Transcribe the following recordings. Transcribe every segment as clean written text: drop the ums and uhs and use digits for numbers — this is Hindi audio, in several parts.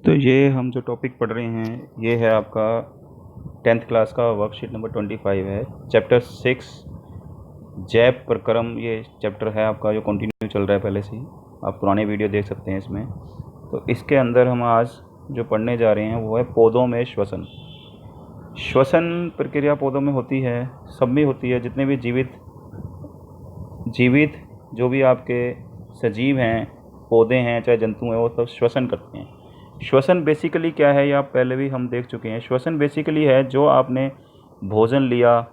तो ये हम जो टॉपिक पढ़ रहे हैं ये है आपका 10th क्लास का वर्कशीट नंबर 25 है। चैप्टर 6 जैप प्रक्रम ये चैप्टर है आपका, जो कंटिन्यू चल रहा है पहले से ही। आप पुराने वीडियो देख सकते हैं इसमें। तो इसके अंदर हम आज जो पढ़ने जा रहे हैं वो है पौधों में श्वसन। श्वसन प्रक्रिया पौधों में होती है, सब में होती है। जितने भी जीवित जो भी आपके सजीव हैं, पौधे हैं, चाहे जंतु हैं, वो सब श्वसन करते हैं। श्वसन बेसिकली क्या है, ये आप पहले भी हम देख चुके हैं। श्वसन बेसिकली है जो आपने भोजन लिया,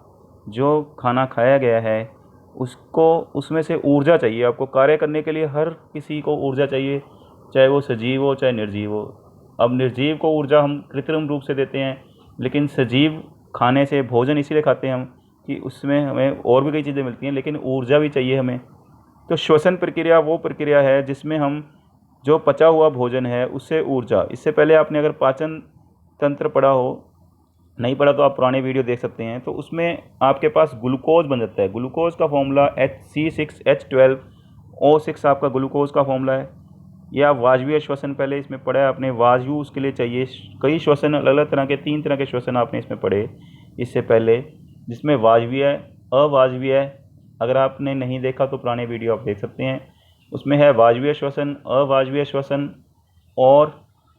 जो खाना खाया गया है, उसको उसमें से ऊर्जा चाहिए आपको कार्य करने के लिए। हर किसी को ऊर्जा चाहिए, चाहे वो सजीव हो चाहे निर्जीव हो। अब निर्जीव को ऊर्जा हम कृत्रिम रूप से देते हैं, लेकिन सजीव खाने से, भोजन इसीलिए खाते हैं हम कि उसमें हमें और भी कई चीज़ें मिलती हैं, लेकिन ऊर्जा भी चाहिए हमें। तो श्वसन प्रक्रिया वो प्रक्रिया है जिसमें हम जो पचा हुआ भोजन है उससे ऊर्जा, इससे पहले आपने अगर पाचन तंत्र पढ़ा हो, नहीं पढ़ा तो आप पुराने वीडियो देख सकते हैं। तो उसमें आपके पास ग्लूकोज बन जाता है। ग्लूकोज का फॉर्मूला HC6H12O6 आपका ग्लूकोज का फॉर्मूला है। ये आप वायवीय श्वसन पहले इसमें पढ़ा है आपने। वायु उसके लिए चाहिए। कई श्वसन अलग अलग तरह के, 3 तरह के श्वसन आपने इसमें पढ़े इससे पहले, जिसमें वायवीय, अवायवीय। अगर आपने नहीं देखा तो पुराने वीडियो आप देख सकते हैं। उसमें है वायवीय श्वसन, अवायवीय श्वसन, और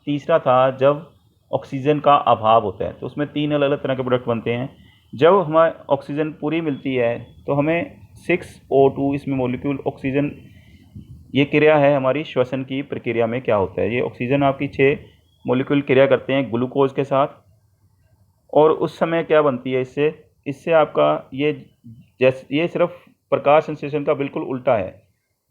तीसरा था जब ऑक्सीजन का अभाव होता है। तो उसमें 3 अलग अलग तरह के प्रोडक्ट बनते हैं। जब हमें ऑक्सीजन पूरी मिलती है तो हमें 6O2 इसमें मॉलिक्यूल ऑक्सीजन, ये क्रिया है हमारी श्वसन की प्रक्रिया में। क्या होता है, ये ऑक्सीजन आपकी 6 मॉलिक्यूल क्रिया करते हैं ग्लूकोज के साथ। और उस समय क्या बनती है इससे आपका ये सिर्फ प्रकाश संश्लेषण का बिल्कुल उल्टा है।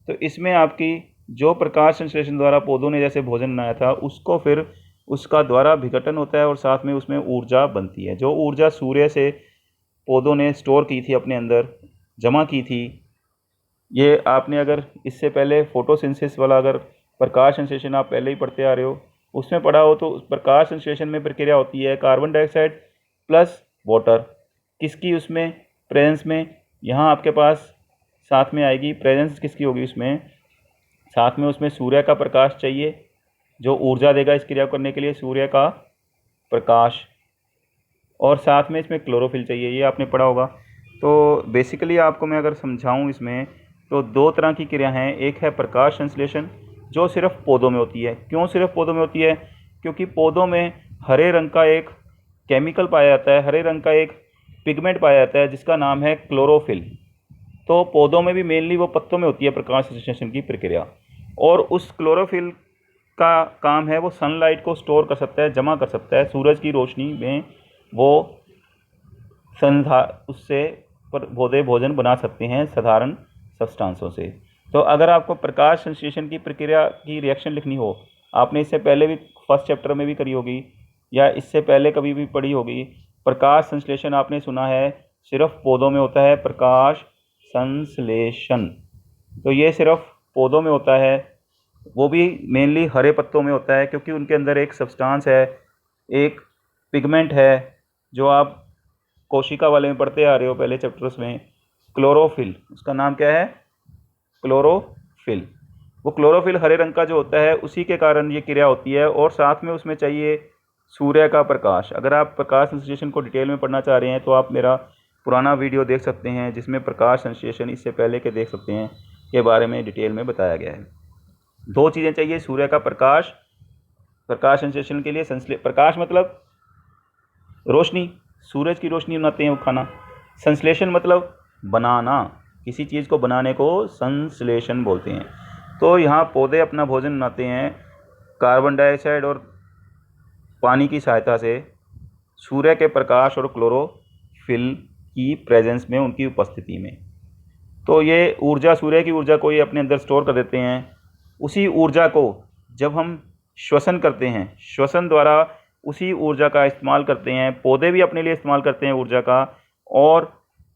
तो इसमें आपकी जो प्रकाश संश्लेषण द्वारा पौधों ने जैसे भोजन बनाया था, उसको फिर उसका द्वारा विघटन होता है और साथ में उसमें ऊर्जा बनती है। जो ऊर्जा सूर्य से पौधों ने स्टोर की थी, अपने अंदर जमा की थी। ये आपने अगर इससे पहले फोटोसिंथेसिस वाला अगर प्रकाश संश्लेषण आप पहले ही पढ़ते आ रहे हो, उसमें पढ़ा हो, तो प्रकाश संश्लेषण में प्रक्रिया होती है कार्बन डाइऑक्साइड प्लस वाटर। किसकी उसमें प्रेजेंस में, यहाँ आपके पास साथ में आएगी प्रेजेंस किसकी होगी उसमें, साथ में उसमें सूर्य का प्रकाश चाहिए जो ऊर्जा देगा इस क्रिया करने के लिए, सूर्य का प्रकाश। और साथ में इसमें क्लोरोफिल चाहिए, ये आपने पढ़ा होगा। तो बेसिकली आपको मैं अगर समझाऊं इसमें, तो 2 तरह की क्रिया हैं। एक है प्रकाश संश्लेषण जो सिर्फ पौधों में होती है। क्यों सिर्फ पौधों में होती है? क्योंकि पौधों में हरे रंग का एक केमिकल पाया जाता है, हरे रंग का एक पिगमेंट पाया जाता है जिसका नाम है क्लोरोफिल। तो पौधों में भी मेनली वो पत्तों में होती है प्रकाश संश्लेषण की प्रक्रिया। और उस क्लोरोफिल का काम है वो सनलाइट को स्टोर कर सकता है, जमा कर सकता है। सूरज की रोशनी में वो उससे पौधे भोजन बना सकते हैं साधारण सब्सटेंसों से। तो अगर आपको प्रकाश संश्लेषण की प्रक्रिया की रिएक्शन लिखनी हो, आपने इससे पहले भी फर्स्ट चैप्टर में भी करी होगी या इससे पहले कभी भी पढ़ी होगी। प्रकाश संश्लेषण आपने सुना है सिर्फ पौधों में होता है, प्रकाश संश्लेषण। तो ये सिर्फ पौधों में होता है, वो भी मेनली हरे पत्तों में होता है, क्योंकि उनके अंदर एक सब्सटेंस है, एक पिगमेंट है जो आप कोशिका वाले में पढ़ते आ रहे हो पहले चैप्टर्स में, क्लोरोफिल। उसका नाम क्या है? क्लोरोफिल। वो क्लोरोफिल हरे रंग का जो होता है, उसी के कारण ये क्रिया होती है। और साथ में उसमें चाहिए सूर्य का प्रकाश। अगर आप प्रकाश संश्लेषण को डिटेल में पढ़ना चाह रहे हैं तो आप मेरा पुराना वीडियो देख सकते हैं जिसमें प्रकाश संश्लेषण इससे पहले के देख सकते हैं, के बारे में डिटेल में बताया गया है। 2 चीज़ें चाहिए, सूर्य का प्रकाश, प्रकाश संश्लेषण के लिए। प्रकाश मतलब रोशनी, सूरज की रोशनी बनाते हैं वो खाना। संश्लेषण मतलब बनाना, किसी चीज़ को बनाने को संश्लेषण बोलते हैं। तो यहाँ पौधे अपना भोजन बनाते हैं कार्बन डाइऑक्साइड और पानी की सहायता से, सूर्य के प्रकाश और क्लोरोफिल की प्रेजेंस में, उनकी उपस्थिति में। तो ये ऊर्जा, सूर्य की ऊर्जा को ये अपने अंदर स्टोर कर देते हैं। उसी ऊर्जा को जब हम श्वसन करते हैं, श्वसन द्वारा उसी ऊर्जा का इस्तेमाल करते हैं। पौधे भी अपने लिए इस्तेमाल करते हैं ऊर्जा का, और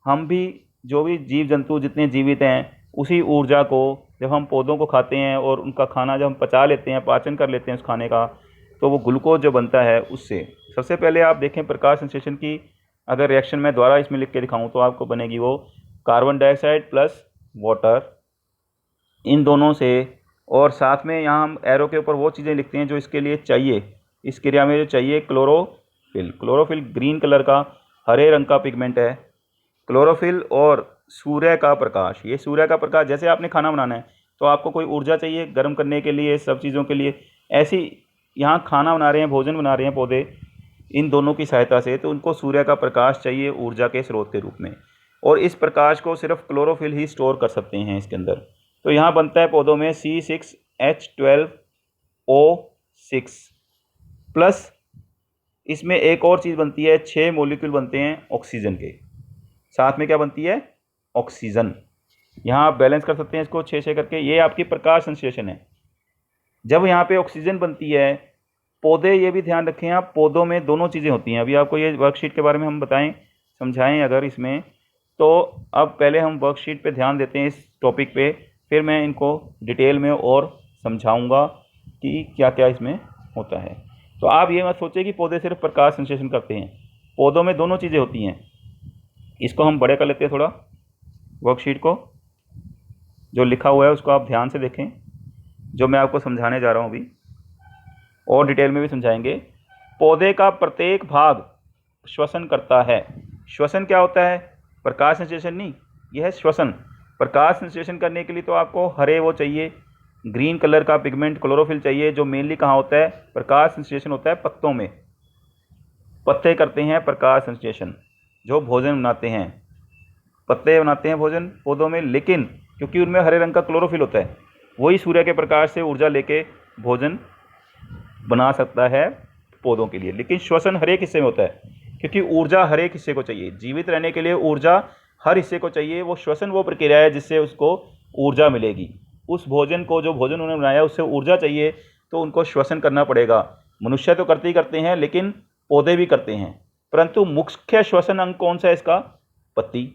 हम भी, जो भी जीव जंतु जितने जीवित हैं, उसी ऊर्जा को जब हम पौधों को खाते हैं और उनका खाना जब हम पचा लेते हैं, पाचन कर लेते हैं उस खाने का, तो वो ग्लूकोज जो बनता है उससे। सबसे पहले आप देखें प्रकाश संश्लेषण की अगर रिएक्शन मैं द्वारा इसमें लिख के दिखाऊँ तो आपको बनेगी वो कार्बन डाइऑक्साइड प्लस वाटर, इन दोनों से। और साथ में यहाँ हम एरो के ऊपर वो चीज़ें लिखते हैं जो इसके लिए चाहिए। इस क्रिया में जो चाहिए क्लोरोफिल। क्लोरोफिल ग्रीन कलर का हरे रंग का पिगमेंट है। क्लोरोफिल और सूर्य का प्रकाश, ये सूर्य का प्रकाश, जैसे आपने खाना बनाना है तो आपको कोई ऊर्जा चाहिए गर्म करने के लिए, सब चीज़ों के लिए, ऐसी यहाँ खाना बना रहे हैं, भोजन बना रहे हैं पौधे, इन दोनों की सहायता से, तो उनको सूर्य का प्रकाश चाहिए ऊर्जा के स्रोत के रूप में, और इस प्रकाश को सिर्फ क्लोरोफिल ही स्टोर कर सकते हैं इसके अंदर। तो यहाँ बनता है पौधों में C6H12O6 प्लस इसमें एक और चीज़ बनती है, 6 मॉलिक्यूल बनते हैं ऑक्सीजन के साथ में। क्या बनती है? ऑक्सीजन। यहाँ आप बैलेंस कर सकते हैं इसको 6 करके। ये आपकी प्रकाश संश्लेषण है। जब यहाँ पे ऑक्सीजन बनती है, पौधे, ये भी ध्यान रखें आप, पौधों में दोनों चीज़ें होती हैं। अभी आपको ये वर्कशीट के बारे में हम बताएं, समझाएं अगर इसमें, तो अब पहले हम वर्कशीट पे ध्यान देते हैं इस टॉपिक पे, फिर मैं इनको डिटेल में और समझाऊंगा कि क्या क्या इसमें होता है। तो आप ये मत सोचिए कि पौधे सिर्फ प्रकाश संश्लेषण करते हैं, पौधों में दोनों चीज़ें होती हैं। इसको हम बड़े कर लेते हैं थोड़ा, वर्कशीट को, जो लिखा हुआ है उसको आप ध्यान से देखें, जो मैं आपको समझाने जा रहा हूँ अभी, और डिटेल में भी समझाएंगे। पौधे का प्रत्येक भाग श्वसन करता है। श्वसन क्या होता है? प्रकाश संश्लेषण नहीं, यह है श्वसन। प्रकाश संश्लेषण करने के लिए तो आपको हरे वो चाहिए, ग्रीन कलर का पिगमेंट क्लोरोफिल चाहिए, जो मेनली कहाँ होता है? प्रकाश संश्लेषण होता है पत्तों में। पत्ते करते हैं प्रकाश संश्लेषण, जो भोजन बनाते हैं, पत्ते बनाते हैं भोजन पौधों में, लेकिन क्योंकि उनमें हरे रंग का क्लोरोफिल होता है, वही सूर्य के प्रकाश से ऊर्जा लेके भोजन बना सकता है पौधों के लिए। लेकिन श्वसन हर एक हिस्से में होता है, क्योंकि ऊर्जा हर एक हिस्से को चाहिए। जीवित रहने के लिए ऊर्जा हर हिस्से को चाहिए। वो श्वसन वो प्रक्रिया है जिससे उसको ऊर्जा मिलेगी। उस भोजन को, जो भोजन उन्होंने बनाया, उससे ऊर्जा चाहिए, तो उनको श्वसन करना पड़ेगा। मनुष्य तो करते ही करते हैं, लेकिन पौधे भी करते हैं। परंतु मुख्य श्वसन अंग कौन सा है इसका? पत्ती।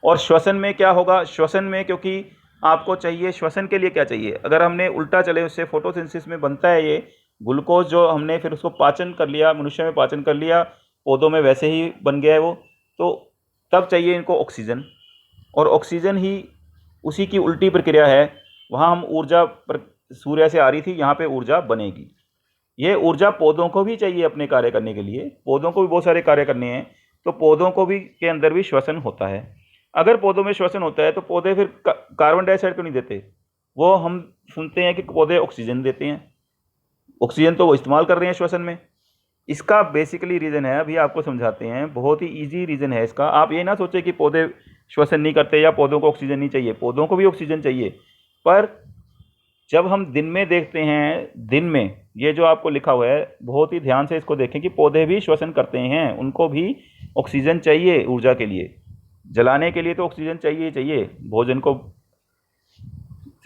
और श्वसन में क्या होगा? श्वसन में, क्योंकि आपको चाहिए, श्वसन के लिए क्या चाहिए? अगर हमने उल्टा चले, उससे फोटोसिंथेसिस में बनता है ये ग्लूकोज, जो हमने फिर उसको पाचन कर लिया, मनुष्य में पाचन कर लिया, पौधों में वैसे ही बन गया है वो, तो तब चाहिए इनको ऑक्सीजन। और ऑक्सीजन ही उसी की उल्टी प्रक्रिया है। वहाँ हम ऊर्जा सूर्य से आ रही थी, यहाँ पे ऊर्जा बनेगी। ये ऊर्जा पौधों को भी चाहिए अपने कार्य करने के लिए। पौधों को भी बहुत सारे कार्य करने हैं, तो पौधों को भी के अंदर भी श्वसन होता है। अगर पौधों में श्वसन होता है तो पौधे फिर कार्बन डाइऑक्साइड तो नहीं देते, वो हम सुनते हैं कि पौधे ऑक्सीजन देते हैं। ऑक्सीजन तो वो इस्तेमाल कर रहे हैं श्वसन में। इसका बेसिकली रीज़न है, अभी आपको समझाते हैं, बहुत ही इजी रीज़न है इसका। आप ये ना सोचें कि पौधे श्वसन नहीं करते या पौधों को ऑक्सीजन नहीं चाहिए। पौधों को भी ऑक्सीजन चाहिए, पर जब हम दिन में देखते हैं, दिन में ये जो आपको लिखा हुआ है, बहुत ही ध्यान से इसको देखें कि पौधे भी श्वसन करते हैं, उनको भी ऑक्सीजन चाहिए ऊर्जा के लिए। जलाने के लिए तो ऑक्सीजन चाहिए ही चाहिए, भोजन को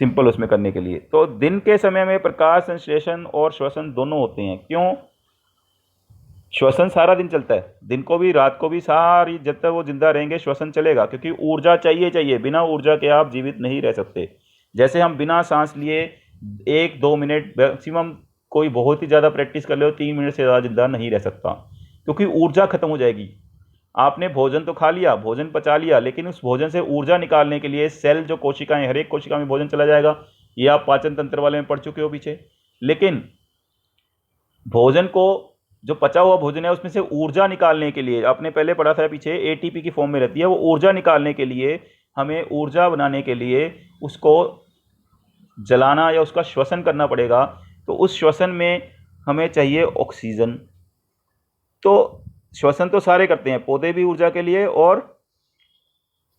सिंपल उसमें करने के लिए। तो दिन के समय में प्रकाश संश्लेषण और श्वसन दोनों होते हैं। क्यों? श्वसन सारा दिन चलता है, दिन को भी रात को भी, सारी जब तक वो जिंदा रहेंगे श्वसन चलेगा, क्योंकि ऊर्जा चाहिए। बिना ऊर्जा के आप जीवित नहीं रह सकते। जैसे हम बिना सांस लिए 1-2 मिनट मैक्सिमम, कोई बहुत ही ज़्यादा प्रैक्टिस कर ले 3 मिनट से ज़्यादा जिंदा नहीं रह सकता, क्योंकि ऊर्जा खत्म हो जाएगी। आपने भोजन तो खा लिया, भोजन पचा लिया, लेकिन उस भोजन से ऊर्जा निकालने के लिए सेल, जो कोशिकाएं, हर एक कोशिका में भोजन चला जाएगा। ये आप पाचन तंत्र वाले में पढ़ चुके हो पीछे। लेकिन भोजन को, जो पचा हुआ भोजन है, उसमें से ऊर्जा निकालने के लिए, आपने पहले पढ़ा था पीछे, एटीपी की फॉर्म में रहती है वो। ऊर्जा निकालने के लिए, हमें ऊर्जा बनाने के लिए उसको जलाना या उसका श्वसन करना पड़ेगा। तो उस श्वसन में हमें चाहिए ऑक्सीजन। तो श्वसन तो सारे करते हैं, पौधे भी ऊर्जा के लिए, और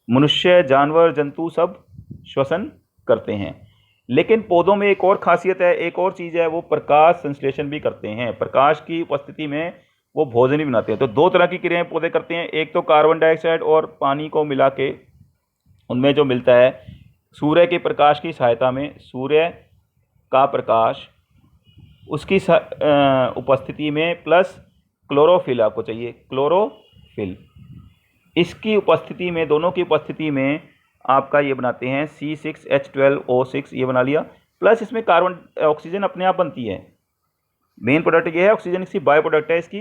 मनुष्य, जानवर, जंतु सब श्वसन करते हैं। लेकिन पौधों में एक और खासियत है, एक और चीज़ है, वो प्रकाश संश्लेषण भी करते हैं। प्रकाश की उपस्थिति में वो भोजन भी बनाते हैं। तो 2 तरह की क्रियाएं पौधे करते हैं। एक तो कार्बन डाइऑक्साइड और पानी को मिला के उनमें जो मिलता है, सूर्य के प्रकाश की सहायता में, सूर्य का प्रकाश, उसकी उपस्थिति में, प्लस क्लोरोफिल आपको चाहिए, क्लोरोफिल, इसकी उपस्थिति में, दोनों की उपस्थिति में आपका ये बनाते हैं C6H12O6, ये बना लिया। प्लस इसमें कार्बन, ऑक्सीजन अपने आप बनती है। मेन प्रोडक्ट ये है ऑक्सीजन, इसकी बाय प्रोडक्ट है, इसकी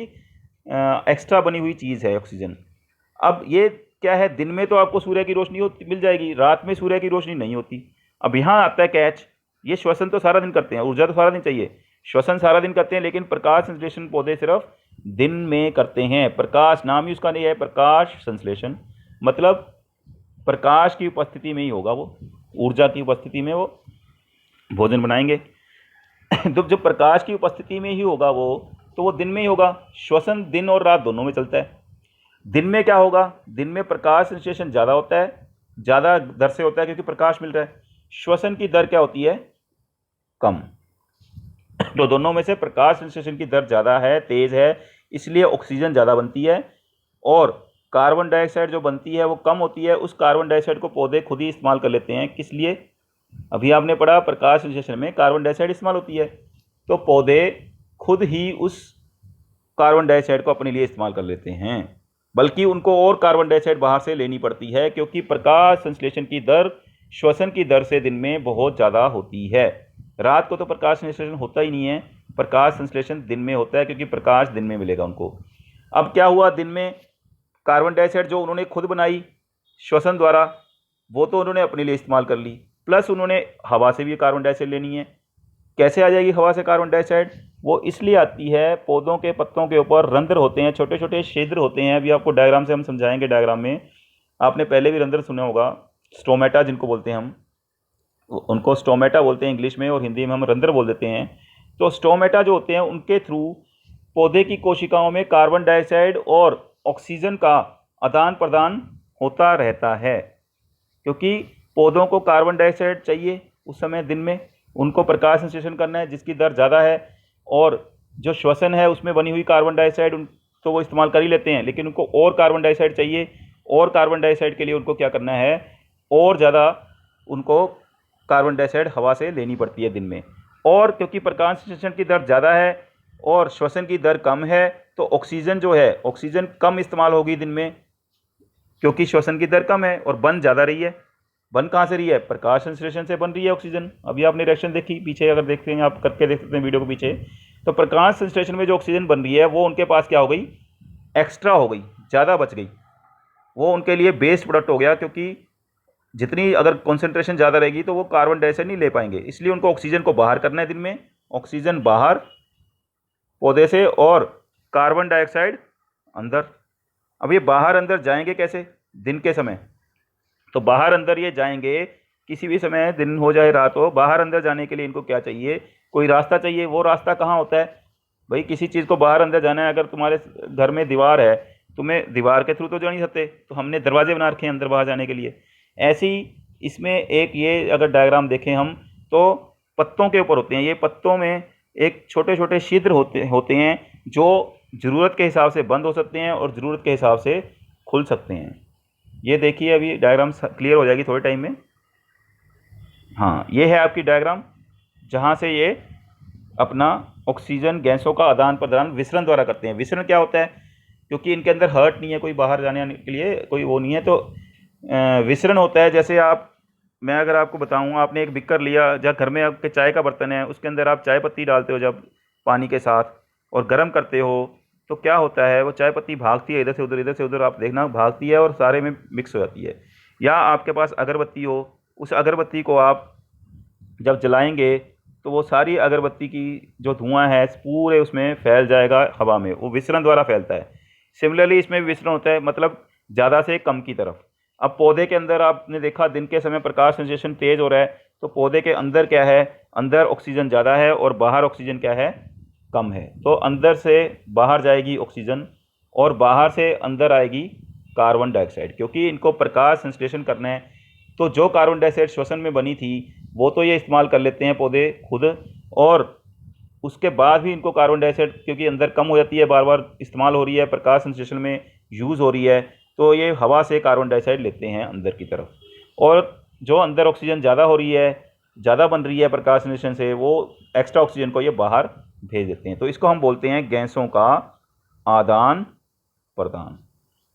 एक्स्ट्रा बनी हुई चीज़ है ऑक्सीजन। अब ये क्या है, दिन में तो आपको सूर्य की रोशनी मिल जाएगी, रात में सूर्य की रोशनी नहीं होती। अब यहाँ आता है कैच, ये श्वसन तो सारा दिन करते हैं, ऊर्जा तो सारा दिन चाहिए। श्वसन सारा दिन करते हैं, लेकिन प्रकाश संश्लेषण पौधे सिर्फ दिन में करते हैं। प्रकाश नाम ही उसका नहीं है, प्रकाश संश्लेषण मतलब प्रकाश की उपस्थिति में ही होगा, वो ऊर्जा की उपस्थिति में वो भोजन बनाएंगे। तो जब प्रकाश की उपस्थिति में ही होगा वो, तो वो दिन में ही होगा। श्वसन दिन और रात दोनों में चलता है। दिन में क्या होगा, दिन में प्रकाश संश्लेषण ज़्यादा होता है, ज़्यादा दर से होता है क्योंकि प्रकाश मिल रहा है। श्वसन की दर क्या होती है, कम। तो दोनों में से प्रकाश संश्लेषण की दर ज़्यादा है, तेज़ है, इसलिए ऑक्सीजन ज़्यादा बनती है और कार्बन डाइऑक्साइड जो बनती है वो कम होती है। उस कार्बन डाइऑक्साइड को पौधे खुद ही इस्तेमाल कर लेते हैं। किस लिए, अभी आपने पढ़ा प्रकाश संश्लेषण में कार्बन डाइऑक्साइड इस्तेमाल होती है, तो पौधे खुद ही उस कार्बन डाइऑक्साइड को अपने लिए इस्तेमाल कर लेते हैं, बल्कि उनको और कार्बन डाइऑक्साइड बाहर से लेनी पड़ती है, क्योंकि प्रकाश संश्लेषण की दर श्वसन की दर से दिन में बहुत ज़्यादा होती है। रात को तो प्रकाश संश्लेषण होता ही नहीं है, प्रकाश संश्लेषण दिन में होता है क्योंकि प्रकाश दिन में मिलेगा उनको। अब क्या हुआ, दिन में कार्बन डाइऑक्साइड जो उन्होंने खुद बनाई श्वसन द्वारा, वो तो उन्होंने अपने लिए इस्तेमाल कर ली, प्लस उन्होंने हवा से भी कार्बन डाइऑक्साइड लेनी है। कैसे आ जाएगी हवा से कार्बन डाइऑक्साइड, वो इसलिए आती है, पौधों के पत्तों के ऊपर रंध्र होते हैं, छोटे छोटे छिद्र होते हैं। अभी आपको डायग्राम से हम समझाएंगे। डायग्राम में आपने पहले भी रंध्र सुना होगा, स्टोमेटा जिनको बोलते हैं हम, उनको स्टोमेटा बोलते हैं इंग्लिश में, और हिंदी में हम रंध्र बोल देते हैं। तो स्टोमेटा जो होते हैं उनके थ्रू पौधे की कोशिकाओं में कार्बन डाइऑक्साइड और ऑक्सीजन का आदान प्रदान होता रहता है, क्योंकि पौधों को कार्बन डाइऑक्साइड चाहिए उस समय दिन में, उनको प्रकाश संश्लेषण करना है जिसकी दर ज़्यादा है, और जो श्वसन है उसमें बनी हुई कार्बन डाइऑक्साइड तो वो इस्तेमाल कर ही लेते हैं, लेकिन उनको और कार्बन डाइऑक्साइड चाहिए, और कार्बन डाइऑक्साइड के लिए उनको क्या करना है, और ज़्यादा उनको कार्बन डाइऑक्साइड हवा से लेनी पड़ती है दिन में। और क्योंकि प्रकाश संश्लेषण की दर ज़्यादा है और श्वसन की दर कम है, तो ऑक्सीजन जो है, ऑक्सीजन कम इस्तेमाल होगी दिन में, क्योंकि श्वसन की दर कम है और बन ज़्यादा रही है। बन कहाँ से रही है, प्रकाश संश्लेषण से बन रही है ऑक्सीजन। अभी आपने रिएक्शन देखी पीछे, अगर देखते हैं आप करके देख सकते हैं वीडियो को पीछे, तो प्रकाश संश्लेषण में जो ऑक्सीजन बन रही है वो उनके पास क्या हो गई, एक्स्ट्रा हो गई, ज़्यादा बच गई, वो उनके लिए बेस्ट प्रोडक्ट हो गया, क्योंकि जितनी अगर कॉन्सेंट्रेशन ज़्यादा रहेगी तो वो कार्बन डाइऑक्साइड नहीं ले पाएंगे, इसलिए उनको ऑक्सीजन को बाहर करना है दिन में, ऑक्सीजन बाहर पौधे से और कार्बन डाइऑक्साइड अंदर। अब ये बाहर अंदर जाएंगे कैसे, दिन के समय, तो बाहर अंदर ये जाएंगे किसी भी समय, दिन हो जाए रात हो, बाहर अंदर जाने के लिए इनको क्या चाहिए, कोई रास्ता चाहिए। वो रास्ता कहाँ होता है भाई, किसी चीज़ को बाहर अंदर जाना है, अगर तुम्हारे घर में दीवार है, तुम्हें दीवार के थ्रू तो जा नहीं सकते, तो हमने दरवाजे बना रखे हैं अंदर बाहर जाने के लिए। ऐसे ही इसमें एक ये अगर डायग्राम देखें हम, तो पत्तों के ऊपर होते हैं, ये पत्तों में एक छोटे छोटे छिद्र होते हैं जो ज़रूरत के हिसाब से बंद हो सकते हैं और ज़रूरत के हिसाब से खुल सकते हैं। ये देखिए, अभी डायग्राम क्लियर हो जाएगी थोड़े टाइम में। हाँ, ये है आपकी डायग्राम, जहाँ से ये अपना ऑक्सीजन गैसों का आदान प्रदान विसरण द्वारा करते हैं। विसरण क्या होता है, क्योंकि इनके अंदर हर्ट नहीं है, कोई बाहर जाने आने के लिए कोई वो नहीं है, तो विसरण होता है। जैसे मैं अगर आपको बताऊँ, आपने एक बिक्कर लिया, जब घर में आपके चाय का बर्तन है, उसके अंदर आप चाय पत्ती डालते हो जब पानी के साथ और गर्म करते हो, तो क्या होता है, वो चाय पत्ती भागती है इधर से उधर, आप देखना भागती है और सारे में मिक्स हो जाती है। या आपके पास अगरबत्ती हो, उस अगरबत्ती को आप जब जलाएंगे तो वो सारी अगरबत्ती की जो धुआं है पूरे उसमें फैल जाएगा हवा में, वो विसरण द्वारा फैलता है। सिमिलरली इसमें भी विसरण होता है, मतलब ज़्यादा से कम की तरफ। अब पौधे के अंदर आपने देखा दिन के समय प्रकाश संश्लेषण तेज़ हो रहा है, तो पौधे के अंदर क्या है, अंदर ऑक्सीजन ज़्यादा है और बाहर ऑक्सीजन क्या है, कम है। तो अंदर से बाहर जाएगी ऑक्सीजन और बाहर से अंदर आएगी कार्बन डाइऑक्साइड, क्योंकि इनको प्रकाश संश्लेषण करना है। तो जो कार्बन डाइऑक्साइड श्वसन में बनी थी वो तो ये इस्तेमाल कर लेते हैं पौधे खुद, और उसके बाद भी इनको कार्बन डाइऑक्साइड क्योंकि अंदर कम हो जाती है, बार बार इस्तेमाल हो रही है, प्रकाश संश्लेषण में यूज़ हो रही है, तो ये हवा से कार्बन डाइऑक्साइड लेते हैं अंदर की तरफ। और जो अंदर ऑक्सीजन ज़्यादा हो रही है, ज़्यादा बन रही है प्रकाश संश्लेषण से, वो एक्स्ट्रा ऑक्सीजन को ये बाहर भेज देते हैं। तो इसको हम बोलते हैं गैसों का आदान प्रदान।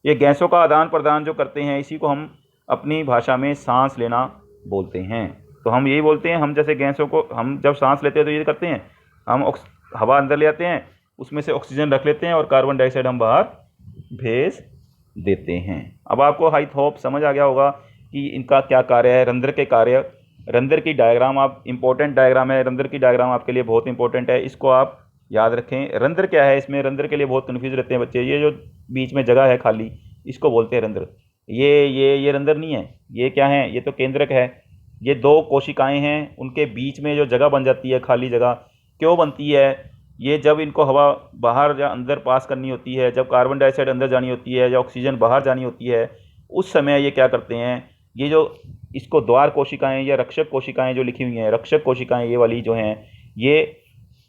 ये गैसों का आदान प्रदान जो करते हैं, इसी को हम अपनी भाषा में सांस लेना बोलते हैं। तो हम यही बोलते हैं, हम जैसे गैसों को हम जब सांस लेते हैं तो ये करते हैं, हम हवा अंदर ले आते हैं, उसमें से ऑक्सीजन रख लेते हैं और कार्बन डाइऑक्साइड हम बाहर भेज देते हैं। अब आपको आई होप समझ आ गया होगा कि इनका क्या कार्य है, रंध्र के कार्य रंध्र की डायग्राम आप इंपॉर्टेंट डायग्राम है, रंध्र की डायग्राम आपके लिए बहुत इंपॉर्टेंट है, इसको आप याद रखें। रंध्र क्या है, इसमें रंध्र के लिए बहुत कन्फ्यूज रहते हैं बच्चे। ये जो बीच में जगह है खाली, इसको बोलते हैं रंध्र। ये रंध्र नहीं है, ये क्या है, ये तो केंद्रक है। ये दो कोशिकाएं हैं, उनके बीच में जो जगह बन जाती है, खाली जगह क्यों बनती है, ये जब इनको हवा बाहर या अंदर पास करनी होती है, जब कार्बन डाइऑक्साइड अंदर जानी होती है या ऑक्सीजन बाहर जानी होती है, उस समय ये क्या करते हैं, ये जो इसको द्वार कोशिकाएं या रक्षक कोशिकाएं जो लिखी हुई हैं, रक्षक कोशिकाएं ये वाली जो हैं, ये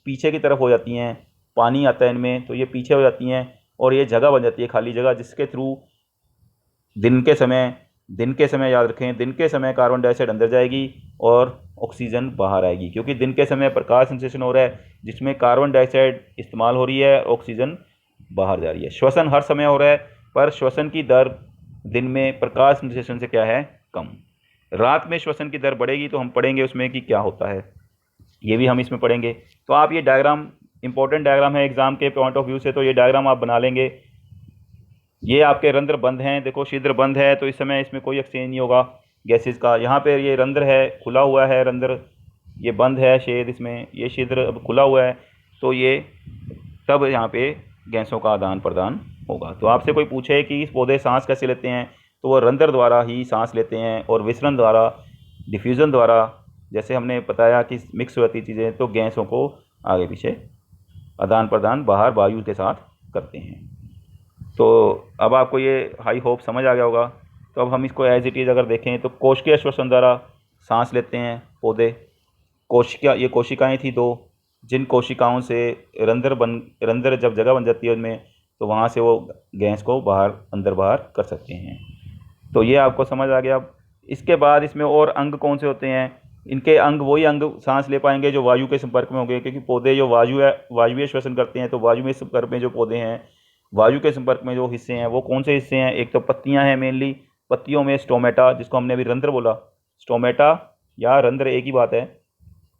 पीछे की तरफ हो जाती हैं। पानी आता है इनमें तो ये पीछे हो जाती हैं और ये जगह बन जाती है, खाली जगह, जिसके थ्रू दिन के समय याद रखें, दिन के समय कार्बन डाइऑक्साइड अंदर जाएगी और ऑक्सीजन बाहर आएगी, क्योंकि दिन के समय प्रकाश संश्लेषण हो रहा है जिसमें कार्बन डाइऑक्साइड इस्तेमाल हो रही है, ऑक्सीजन बाहर जा रही है। श्वसन हर समय हो रहा है, पर श्वसन की दर दिन में प्रकाश संश्लेषण से क्या है, कम। रात में श्वसन की दर बढ़ेगी, तो हम पढ़ेंगे उसमें कि क्या होता है, ये भी हम इसमें पढ़ेंगे। तो आप ये डायग्राम इंपॉर्टेंट डायग्राम है एग्जाम के पॉइंट ऑफ व्यू से, तो ये डायग्राम आप बना लेंगे। ये आपके रंध्र बंद हैं, देखो छिद्र बंद है, तो इस समय इसमें कोई एक्सचेंज नहीं होगा गैसेस का। यहाँ पे ये रंध्र है, खुला हुआ है रंध्र, ये बंद है छेद, इसमें ये छिद्र अब खुला हुआ है, तो ये तब यहाँ पे गैसों का आदान प्रदान होगा। तो आपसे कोई पूछे कि इस पौधे सांस कैसे लेते हैं, तो वो रंध्र द्वारा ही सांस लेते हैं, और विसरण द्वारा, डिफ्यूज़न द्वारा, जैसे हमने बताया कि मिक्स हो जाती चीज़ें, तो गैसों को आगे पीछे आदान प्रदान बाहर वायु के साथ करते हैं। तो अब आपको ये हाई होप समझ आ गया होगा। तो अब हम इसको एज इट इज़ अगर देखें तो कोशिकीय श्वसन द्वारा सांस लेते हैं पौधे। ये कोशिकाएं थी दो, जिन कोशिकाओं से रंध्र जब जगह बन जाती है उनमें, तो वहाँ से वो गैस को बाहर अंदर बाहर कर सकते हैं। तो ये आपको समझ आ गया। इसके बाद इसमें और अंग कौन से होते हैं, इनके अंग वही अंग सांस ले पाएंगे जो वायु के संपर्क में होंगे, क्योंकि पौधे जो वायुवीय श्वसन करते हैं, तो वायु में संपर्क में जो पौधे हैं, वायु के संपर्क में जो हिस्से हैं वो कौन से हिस्से हैं, एक तो पत्तियां हैं मेनली, पत्तियों में स्टोमेटा, जिसको हमने अभी रंध्र बोला, स्टोमेटा या रंध्र एक ही बात है।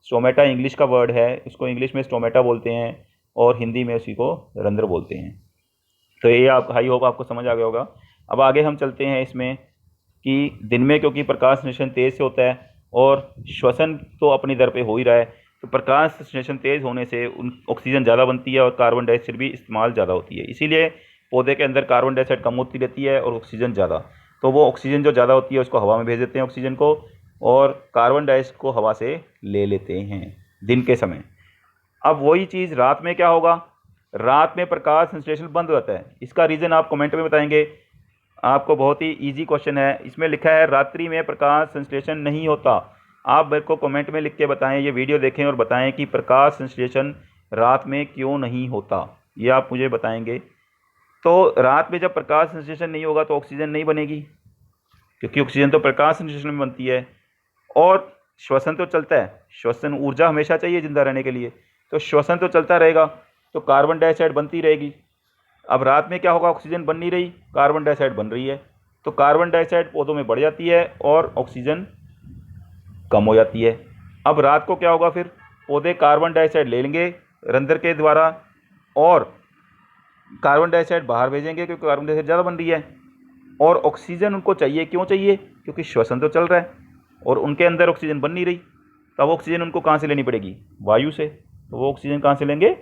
स्टोमेटा इंग्लिश का वर्ड है, इसको इंग्लिश में स्टोमेटा बोलते हैं और हिंदी में उसी को रंध्र बोलते हैं। तो ये आप हाई होप आपको समझ आ गया होगा। अब आगे हम चलते हैं इसमें कि दिन में क्योंकि प्रकाश संश्लेषण तेज़ से होता है और श्वसन तो अपनी दर पे हो ही रहा है, तो प्रकाश संश्लेषण तेज़ होने से ऑक्सीजन ज़्यादा बनती है और कार्बन डाइऑक्साइड भी इस्तेमाल ज़्यादा होती है। इसीलिए पौधे के अंदर कार्बन डाइऑक्साइड कम होती रहती है और ऑक्सीजन ज़्यादा। तो वो ऑक्सीजन जो ज़्यादा होती है उसको हवा में भेज देते हैं ऑक्सीजन को, और कार्बन डाइऑक्साइड को हवा से ले लेते हैं दिन के समय। अब वही चीज़ रात में क्या होगा, रात में प्रकाश संश्लेषण बंद हो जाता है। इसका रीज़न आप कमेंट में बताएंगे। आपको बहुत ही इजी क्वेश्चन है, इसमें लिखा है रात्रि में प्रकाश संश्लेषण नहीं होता। आप मेरे को कमेंट में लिख के बताएं, ये वीडियो देखें और बताएं कि प्रकाश संश्लेषण रात में क्यों नहीं होता, ये आप मुझे बताएंगे। तो रात में जब प्रकाश संश्लेषण नहीं होगा तो ऑक्सीजन नहीं बनेगी, क्योंकि ऑक्सीजन तो प्रकाश संश्लेषण में बनती है, और श्वसन तो चलता है, श्वसन ऊर्जा हमेशा चाहिए जिंदा रहने के लिए, तो श्वसन तो चलता रहेगा, तो कार्बन डाइऑक्साइड बनती रहेगी। अब रात में क्या होगा, ऑक्सीजन बन नहीं रही, कार्बन डाइऑक्साइड बन रही है, तो कार्बन डाइऑक्साइड पौधों में बढ़ जाती है और ऑक्सीजन कम हो जाती है। अब रात को क्या होगा, फिर पौधे कार्बन डाइऑक्साइड ले लेंगे रंध्र के द्वारा और कार्बन डाइऑक्साइड बाहर भेजेंगे, क्योंकि कार्बन डाइऑक्साइड ज़्यादा बन रही है, और ऑक्सीजन उनको चाहिए। क्यों चाहिए, क्योंकि श्वसन तो चल रहा है और उनके अंदर ऑक्सीजन बन नहीं रही, तब ऑक्सीजन उनको कहाँ से लेनी पड़ेगी, वायु से। तो वो ऑक्सीजन कहाँ से लेंगे,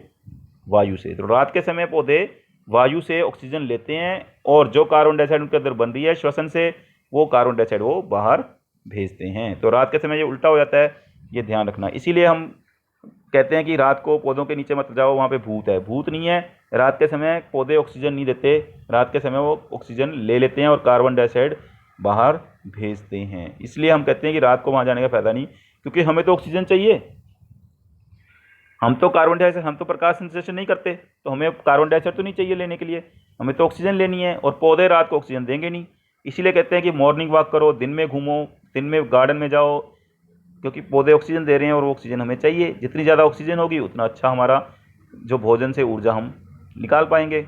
वायु से। तो रात के समय पौधे वायु से ऑक्सीजन लेते हैं, और जो कार्बन डाइऑक्साइड उनके अंदर बन रही है श्वसन से, वो कार्बन डाइऑक्साइड वो बाहर भेजते हैं। तो रात के समय ये उल्टा हो जाता है, ये ध्यान रखना। इसीलिए हम कहते हैं कि रात को पौधों के नीचे मत जाओ, वहाँ पे भूत है। भूत नहीं है, रात के समय पौधे ऑक्सीजन नहीं देते, रात के समय वो ऑक्सीजन ले लेते हैं और कार्बन डाइऑक्साइड बाहर भेजते हैं। इसलिए हम कहते हैं कि रात को वहाँ जाने का फ़ायदा नहीं, क्योंकि हमें तो ऑक्सीजन चाहिए, हम तो कार्बन डाइऑक्साइड, हम तो प्रकाश संश्लेषण नहीं करते, तो हमें कार्बन डाइऑक्साइड तो नहीं चाहिए लेने के लिए, हमें तो ऑक्सीजन लेनी है, और पौधे रात को ऑक्सीजन देंगे नहीं। इसीलिए कहते हैं कि मॉर्निंग वॉक करो, दिन में घूमो, दिन में गार्डन में जाओ, क्योंकि पौधे ऑक्सीजन दे रहे हैं और वो ऑक्सीजन हमें चाहिए। जितनी ज़्यादा ऑक्सीजन होगी उतना अच्छा हमारा जो भोजन से ऊर्जा हम निकाल पाएंगे।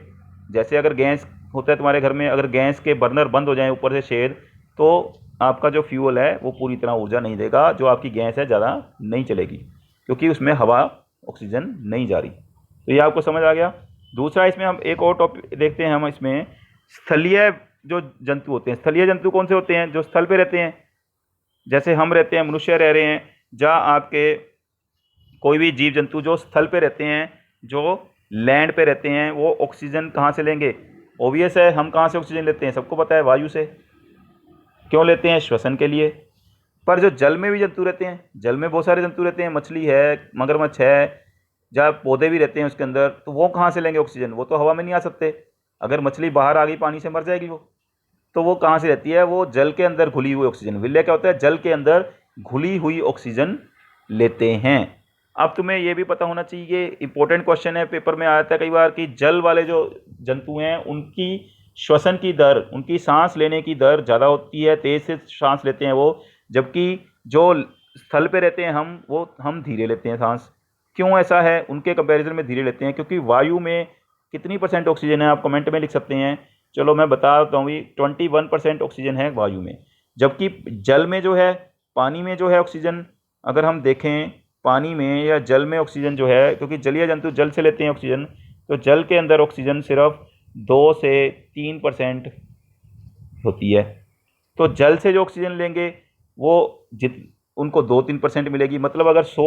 जैसे अगर गैस होता है तुम्हारे घर में, अगर गैस के बर्नर बंद हो जाएं ऊपर से छेद, तो आपका जो फ्यूल है वो पूरी तरह ऊर्जा नहीं देगा, जो आपकी गैस है ज़्यादा नहीं चलेगी, क्योंकि उसमें हवा ऑक्सीजन नहीं जा रही। तो ये आपको समझ आ गया। दूसरा, इसमें हम एक और टॉपिक देखते हैं, हम इसमें स्थलीय जो जंतु होते हैं। स्थलीय जंतु कौन से होते हैं, जो स्थल पे रहते हैं। जैसे हम रहते हैं, मनुष्य रह रहे हैं, जहाँ आपके कोई भी जीव जंतु जो स्थल पे रहते हैं, जो लैंड पे रहते हैं, वो ऑक्सीजन कहाँ से लेंगे? ऑब्वियस है, हम कहाँ से ऑक्सीजन लेते हैं? सबको पता है, वायु से। क्यों लेते हैं? श्वसन के लिए। पर जो जल में भी जंतु रहते हैं, जल में बहुत सारे जंतु रहते हैं, मछली है, मगरमच्छ है, जहाँ पौधे भी रहते हैं उसके अंदर, तो वो कहाँ से लेंगे ऑक्सीजन? वो तो हवा में नहीं आ सकते। अगर मछली बाहर आ गई पानी से, मर जाएगी वो। तो वो कहाँ से रहती है? वो जल के अंदर घुली हुई ऑक्सीजन। विलय क्या होता है? जल के अंदर घुली हुई ऑक्सीजन लेते हैं। अब तुम्हें ये भी पता होना चाहिए, ये इंपॉर्टेंट क्वेश्चन है, पेपर में आता है कई बार, कि जल वाले जो जंतु हैं उनकी श्वसन की दर, उनकी सांस लेने की दर ज़्यादा होती है, तेज से सांस लेते हैं वो, जबकि जो स्थल पे रहते हैं हम धीरे लेते हैं सांस। क्यों ऐसा है? उनके कंपैरिजन में धीरे लेते हैं क्योंकि वायु में कितनी % ऑक्सीजन है? आप कमेंट में लिख सकते हैं। चलो मैं बता देता हूँ, 21% ऑक्सीजन है वायु में। जबकि जल में जो है, पानी में जो है ऑक्सीजन, अगर हम देखें पानी में या जल में ऑक्सीजन जो है, क्योंकि जलीय जंतु जल से लेते हैं ऑक्सीजन, तो जल के अंदर ऑक्सीजन सिर्फ 2 से 3% होती है। तो जल से जो ऑक्सीजन लेंगे वो उनको 2-3% मिलेगी। मतलब अगर 100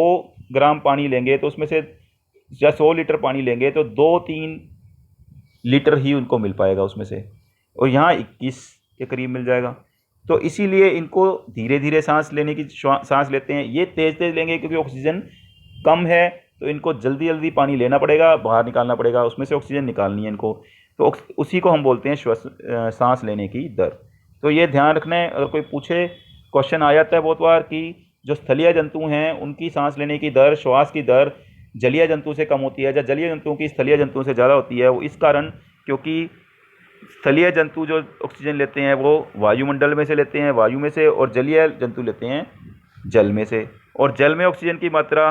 ग्राम पानी लेंगे तो उसमें से, या 100 लीटर पानी लेंगे तो 2-3 लीटर ही उनको मिल पाएगा उसमें से, और यहाँ 21 के करीब मिल जाएगा। तो इसीलिए इनको धीरे धीरे सांस लेने की सांस लेते हैं। ये तेज़ तेज़ लेंगे क्योंकि ऑक्सीजन कम है, तो इनको जल्दी जल्दी पानी लेना पड़ेगा, बाहर निकालना पड़ेगा, उसमें से ऑक्सीजन निकालनी है इनको। तो उसी को हम बोलते हैं सांस लेने की दर। तो ये ध्यान रखना है, अगर कोई पूछे, क्वेश्चन आ जाता है बहुत बार कि जो स्थलीय जंतु हैं उनकी सांस लेने की दर, श्वास की दर जलीय जंतु से कम होती है, या जलीय जंतुओं की स्थलीय जंतुओं से ज़्यादा होती है। वो इस कारण, क्योंकि स्थलीय जंतु जो ऑक्सीजन लेते हैं वो वायुमंडल में से लेते हैं, वायु में से, और जलीय जंतु लेते हैं जल में से। और जल में ऑक्सीजन की मात्रा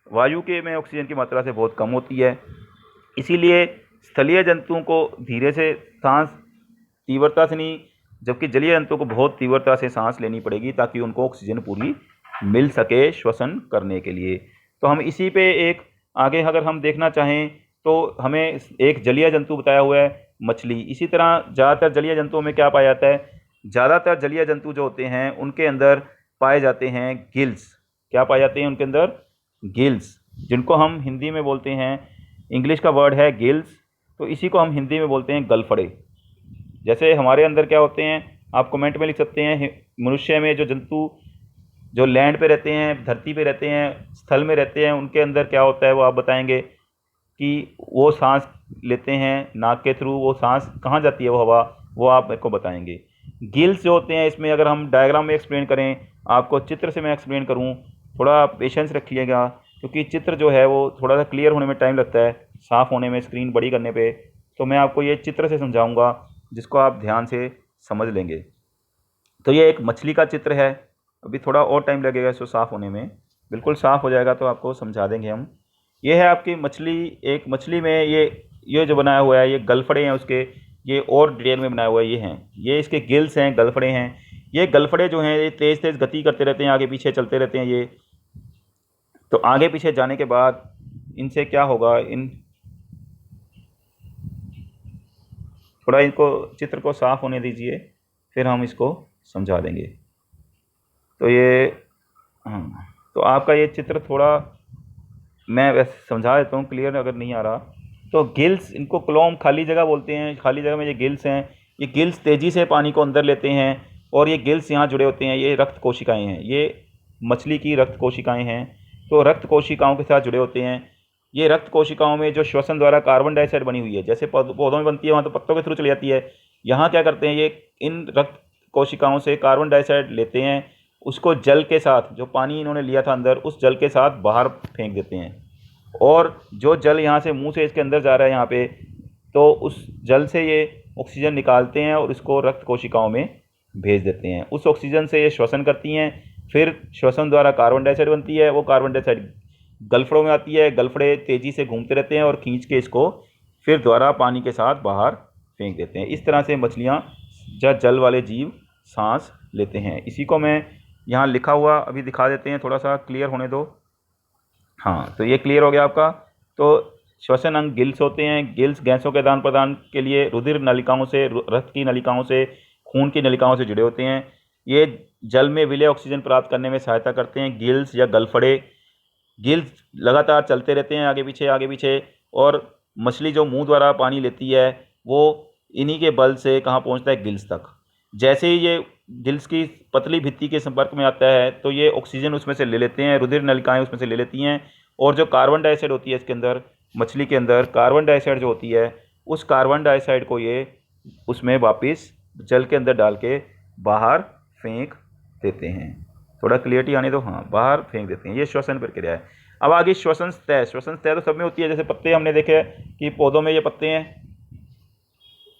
वायु के में ऑक्सीजन की मात्रा से बहुत कम होती है। इसीलिए स्थलीय जंतुओं को धीरे से सांस, तीव्रता से नहीं, जबकि जलीय जंतुओं को बहुत तीव्रता से सांस लेनी पड़ेगी ताकि उनको ऑक्सीजन पूरी मिल सके श्वसन करने के लिए। तो हम इसी पे एक आगे अगर हम देखना चाहें तो हमें एक जलीय जंतु बताया हुआ है, मछली। इसी तरह ज़्यादातर जलीय जंतुओं में क्या पाया जाता है? ज़्यादातर जलीय जंतु जो होते हैं उनके अंदर पाए जाते हैं गिल्स। क्या पाए जाते हैं उनके अंदर? गिल्स, जिनको हम हिंदी में बोलते हैं, इंग्लिश का वर्ड है गिल्स, तो इसी को हम हिंदी में बोलते हैं गलफड़े। जैसे हमारे अंदर क्या होते हैं, आप कमेंट में लिख सकते हैं, मनुष्य में जो जंतु जो लैंड पे रहते हैं, धरती पे रहते हैं, स्थल में रहते हैं, उनके अंदर क्या होता है वो आप बताएंगे कि वो सांस लेते हैं नाक के थ्रू। वो सांस कहाँ जाती है वो हवा, वो आप मेरे को बताएंगे। गिल्स जो होते हैं, इसमें अगर हम डायग्राम में एक्सप्लेन करें, आपको चित्र से मैं एक्सप्लेन करूँ, थोड़ा पेशेंस रखिएगा, क्योंकि चित्र जो है वो थोड़ा सा क्लियर होने में टाइम लगता है, साफ़ होने में, स्क्रीन बड़ी करने पे। तो मैं आपको ये चित्र से समझाऊंगा जिसको आप ध्यान से समझ लेंगे। तो ये एक मछली का चित्र है, अभी थोड़ा और टाइम लगेगा इसको साफ़ होने में, बिल्कुल साफ़ हो जाएगा तो आपको समझा देंगे हम। ये है आपकी मछली। एक मछली में ये जो बनाया हुआ है, ये गलफड़े हैं उसके, ये और डिटेल में बनाया हुआ है, ये हैं, ये इसके गिल्स हैं, गलफड़े हैं। ये गलफड़े जो हैं ये तेज़ तेज़ गति करते रहते हैं, आगे पीछे चलते रहते हैं ये। तो आगे पीछे जाने के बाद इनसे क्या होगा, थोड़ा इनको चित्र को साफ़ होने दीजिए, फिर हम इसको समझा देंगे। तो ये तो आपका ये चित्र थोड़ा मैं वैसे समझा देता हूँ, क्लियर अगर नहीं आ रहा। तो गिल्स, इनको क्लोम, खाली जगह बोलते हैं, खाली जगह में ये गिल्स हैं। ये गिल्स तेज़ी से पानी को अंदर लेते हैं, और ये गिल्स यहाँ जुड़े होते हैं, ये रक्त कोशिकाएँ हैं, ये मछली की रक्त कोशिकाएँ हैं। तो रक्त कोशिकाओं के साथ जुड़े होते हैं। ये रक्त कोशिकाओं में जो श्वसन द्वारा कार्बन डाइऑक्साइड बनी हुई है, जैसे पौधों में बनती है वहाँ तो पत्तों के थ्रू चली जाती है, यहाँ क्या करते हैं, ये इन रक्त कोशिकाओं से कार्बन डाइऑक्साइड लेते हैं, उसको जल के साथ, जो पानी इन्होंने लिया था अंदर, उस जल के साथ बाहर फेंक देते हैं। और जो जल यहाँ से मुंह से इसके अंदर जा रहा है यहाँ पे, तो उस जल से ये ऑक्सीजन निकालते हैं और इसको रक्त कोशिकाओं में भेज देते हैं। उस ऑक्सीजन से ये श्वसन करती हैं, फिर श्वसन द्वारा कार्बन डाइऑक्साइड बनती है, वो कार्बन डाइऑक्साइड गलफड़ों में आती है, गलफड़े तेज़ी से घूमते रहते हैं और खींच के इसको फिर दोबारा पानी के साथ बाहर फेंक देते हैं। इस तरह से मछलियाँ या जल वाले जीव सांस लेते हैं। इसी को मैं यहाँ लिखा हुआ अभी दिखा देते हैं, थोड़ा सा क्लियर होने दो। हाँ, तो ये क्लियर हो गया आपका। तो श्वसन अंग गिल्स होते हैं। गिल्स गैसों के आदान प्रदान के लिए रुधिर नलिकाओं से, रक्त की नलिकाओं से, खून की नलिकाओं से जुड़े होते हैं। ये जल में विलेय ऑक्सीजन प्राप्त करने में सहायता करते हैं। गिल्स या गलफड़े, गिल्स लगातार चलते रहते हैं आगे पीछे, और मछली जो मुंह द्वारा पानी लेती है वो इन्हीं के बल से कहाँ पहुंचता है, गिल्स तक। जैसे ही ये गिल्स की पतली भित्ति के संपर्क में आता है तो ये ऑक्सीजन उसमें से ले लेते हैं, रुधिर नलिकाएं उसमें से ले लेती हैं, और जो कार्बन डाइऑक्साइड होती है इसके अंदर, मछली के अंदर कार्बन डाइऑक्साइड जो होती है, उस कार्बन डाइऑक्साइड को ये उसमें वापस जल के अंदर डाल के बाहर फेंक देते हैं। थोड़ा क्लियरिटी आने दो, हाँ, बाहर फेंक देते हैं। ये श्वसन प्रक्रिया है। अब आगे श्वसन सतह। श्वसन सतह तो सब में होती है। जैसे पत्ते हमने देखे कि पौधों में ये पत्ते हैं,